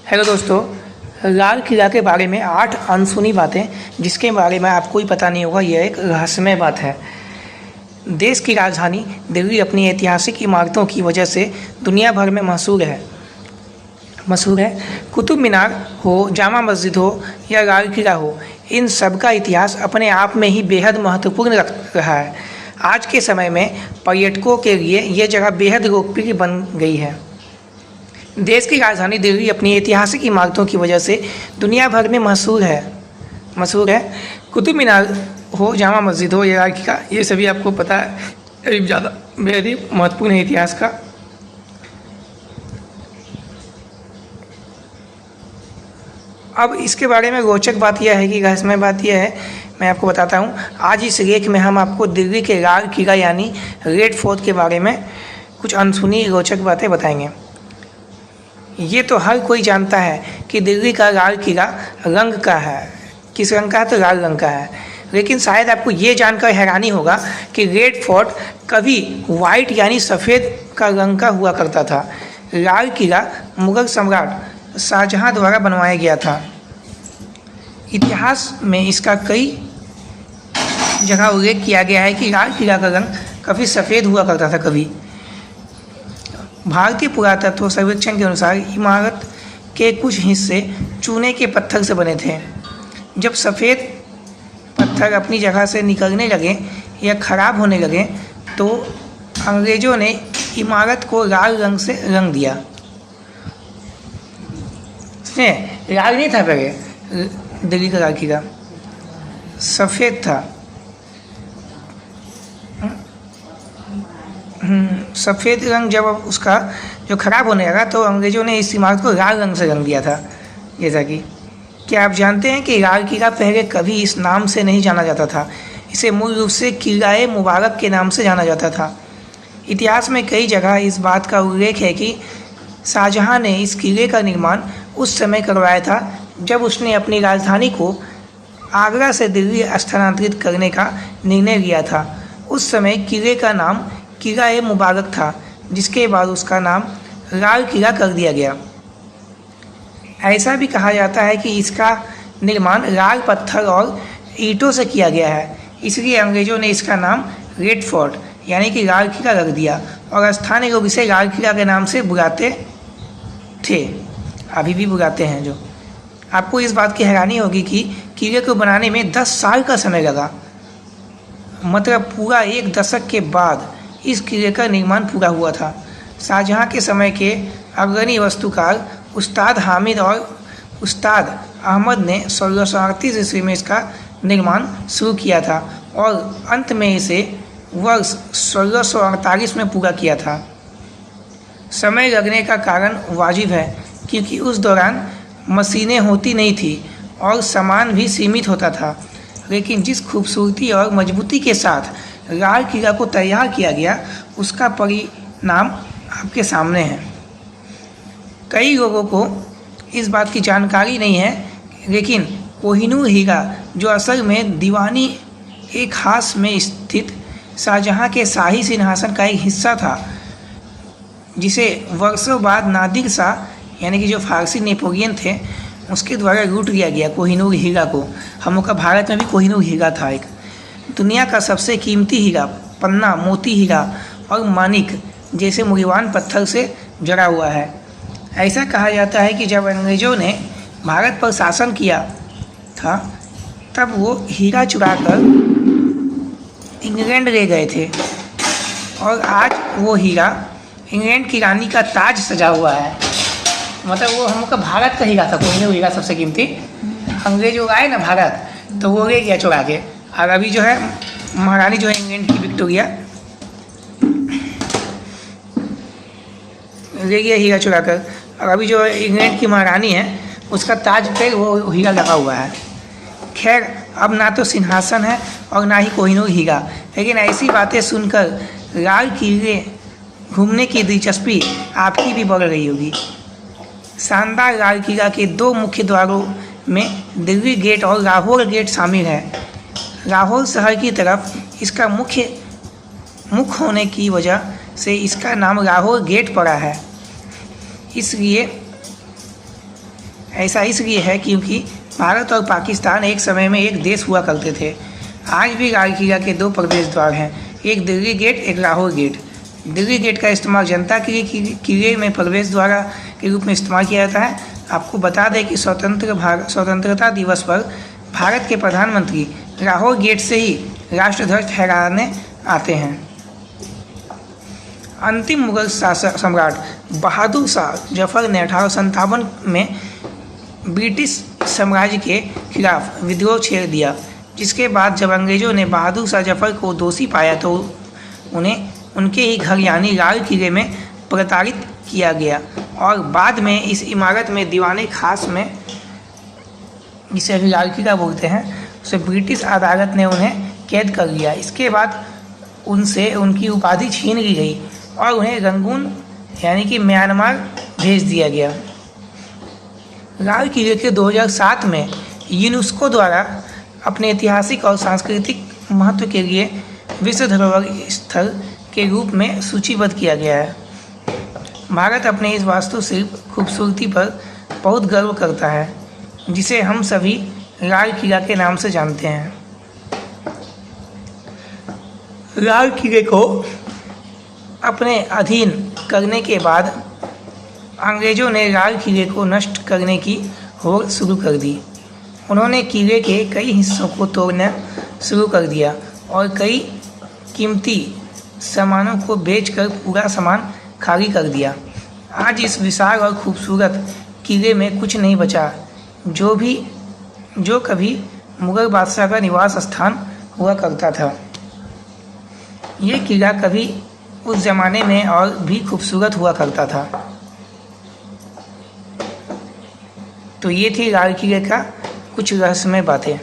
Hello दोस्तों, लाल किला के बारे में 8 अनसुनी बातें जिसके बारे में आपको ही पता नहीं होगा। यह एक रहस्यमय बात है। देश की राजधानी दिल्ली अपनी ऐतिहासिक इमारतों की वजह से दुनिया भर में मशहूर है। कुतुब मीनार हो, जामा मस्जिद हो या लाल किला हो, इन सब का इतिहास अपने आप में ही बेहद महत्वपूर्ण रहा है। आज के समय में पर्यटकों के लिए यह जगह बेहद लोकप्रिय बन गई है। देश की राजधानी दिल्ली अपनी ऐतिहासिक इमारतों की वजह से दुनिया भर में मशहूर है। कुतुब मीनार हो, जामा मस्जिद हो या लाल किला, ये सभी आपको पता है, ज़्यादा बेहद ही महत्वपूर्ण है इतिहास का। अब इसके बारे में रोचक बात यह है कि रहस्यमय बात यह है, मैं आपको बताता हूँ। आज इस लेख में हम आपको दिल्ली के लाल किला यानी रेड फोर्ट के बारे में कुछ अनसुनी रोचक बातें बताएंगे। ये तो हर कोई जानता है कि दिल्ली का लाल किला रंग का है। किस रंग का है? तो लाल रंग का है। लेकिन शायद आपको ये जानकर हैरानी होगा कि रेड फोर्ट कभी वाइट यानी सफ़ेद का रंग का हुआ करता था। लाल किला मुगल सम्राट शाहजहां द्वारा बनवाया गया था। इतिहास में इसका कई जगह उल्लेख किया गया है कि लाल किला का रंग कभी सफ़ेद हुआ करता था कभी। भारतीय पुरातत्व सर्वेक्षण के अनुसार इमारत के कुछ हिस्से चूने के पत्थर से बने थे। जब सफ़ेद पत्थर अपनी जगह से निकलने लगे या ख़राब होने लगे तो अंग्रेज़ों ने इमारत को लाल रंग से रंग दिया। लाल नहीं था पहले दिल्ली का लाल किला, सफ़ेद था। सफ़ेद रंग जब उसका जो ख़राब होने लगा तो अंग्रेज़ों ने इस इमारत को लाल रंग से रंग दिया था। जैसा कि क्या आप जानते हैं कि लाल किला पहले कभी इस नाम से नहीं जाना जाता था। इसे मूल रूप से किला-ए मुबारक के नाम से जाना जाता था। इतिहास में कई जगह इस बात का उल्लेख है कि शाहजहां ने इस किले का निर्माण उस समय करवाया था जब उसने अपनी राजधानी को आगरा से दिल्ली स्थानांतरित करने का निर्णय लिया था। उस समय किले का नाम किला-ए मुबारक था, जिसके बाद उसका नाम लाल किला कर दिया गया। ऐसा भी कहा जाता है कि इसका निर्माण लाल पत्थर और ईंटों से किया गया है, इसलिए अंग्रेज़ों ने इसका नाम रेड फोर्ट यानी कि लाल किला रख दिया और स्थानीय लोग इसे लाल किला के नाम से बुलाते थे, अभी भी बुलाते हैं। जो आपको इस बात की हैरानी होगी कि किले को बनाने में 10 साल का समय लगा, मतलब पूरा 1 दशक के बाद इस किले का निर्माण पूरा हुआ था। शाहजहां के समय के अग्रणी वास्तुकार उस्ताद हामिद और उस्ताद अहमद ने 1638 ईस्वी में इसका निर्माण शुरू किया था और अंत में इसे वर्ष 1648 में पूरा किया था। समय लगने का कारण वाजिब है क्योंकि उस दौरान मशीनें होती नहीं थी और सामान भी सीमित होता था। लेकिन जिस खूबसूरती और मजबूती के साथ लाल किला को तैयार किया गया उसका परिणाम आपके सामने है। कई लोगों को इस बात की जानकारी नहीं है, लेकिन कोहिनूर हीरा जो असल में दीवानी ए खास में स्थित शाहजहां के शाही सिंहासन का एक हिस्सा था, जिसे वर्षों बाद नादिर शाह यानी कि जो फारसी नेपोलियन थे उसके द्वारा लूट लिया गया कोहिनूर हीरा को। हम लोग का भारत में भी कोहिनूर हीरा था एक। दुनिया का सबसे कीमती हीरा पन्ना, मोती हीरा और मानिक जैसे मूल्यवान पत्थर से जड़ा हुआ है। ऐसा कहा जाता है कि जब अंग्रेज़ों ने भारत पर शासन किया था तब वो हीरा चुराकर इंग्लैंड ले गए थे और आज वो हीरा इंग्लैंड की रानी का ताज सजा हुआ है। मतलब वो हम लोग का भारत का हीरा था, कोहिनूर हीरा सबसे कीमती। अंग्रेज लोग आए ना भारत तो वो ले गया चुरा के, और अभी जो है महारानी जो है इंग्लैंड की विक्टोरिया ले गया हीरा चुरा कर, और अभी जो इंग्लैंड की महारानी है उसका ताज पे वो हीरा लगा हुआ है। खैर, अब ना तो सिंहासन है और ना ही कोहिनूर हीरा, लेकिन ऐसी बातें सुनकर लाल किले घूमने की दिलचस्पी आपकी भी बढ़ रही होगी। शानदार लाल किला के 2 मुख्य द्वारों में दिल्ली गेट और लाहौर गेट शामिल है। लाहौर शहर की तरफ इसका मुख होने की वजह से इसका नाम लाहौर गेट पड़ा है। इसलिए ऐसा इसलिए है क्योंकि भारत और पाकिस्तान एक समय में एक देश हुआ करते थे। आज भी लाल किला के 2 प्रवेश द्वार हैं, एक दिल्ली गेट, एक लाहौर गेट। दिल्ली गेट का इस्तेमाल जनता के किले में प्रवेश द्वार के रूप में इस्तेमाल किया जाता है। आपको बता दें कि स्वतंत्रता दिवस पर भारत के प्रधानमंत्री लाहौर गेट से ही राष्ट्रध्वज फहराने आते हैं। अंतिम मुगल सम्राट बहादुर शाह जफर ने 1857 में ब्रिटिश साम्राज्य के खिलाफ विद्रोह छेड़ दिया, जिसके बाद जब अंग्रेज़ों ने बहादुर शाह जफर को दोषी पाया तो उन्हें उनके ही घर यानी लाल किले में प्रताड़ित किया गया और बाद में इस इमारत में दीवाने खास में, जिसे अभी लाल किला बोलते हैं, उसे ब्रिटिश अदालत ने उन्हें कैद कर लिया। इसके बाद उनसे उनकी उपाधि छीन ली गई और उन्हें रंगून यानी कि म्यांमार भेज दिया गया। लाल किले के 2007 में यूनेस्को द्वारा अपने ऐतिहासिक और सांस्कृतिक महत्व के लिए विश्व धरोहर स्थल के रूप में सूचीबद्ध किया गया है। भारत अपने इस वास्तुशिल्प खूबसूरती पर बहुत गर्व करता है, जिसे हम सभी लाल किला के नाम से जानते हैं। लाल किले को अपने अधीन करने के बाद अंग्रेज़ों ने लाल किले को नष्ट करने की होड़ शुरू कर दी। उन्होंने किले के कई हिस्सों को तोड़ना शुरू कर दिया और कई कीमती सामानों को बेचकर पूरा सामान खाली कर दिया। आज इस विशाल और खूबसूरत किले में कुछ नहीं बचा जो कभी मुगल बादशाह का निवास स्थान हुआ करता था। ये किला कभी उस ज़माने में और भी खूबसूरत हुआ करता था। तो ये थी लाल किले का कुछ रहस्यमय बातें।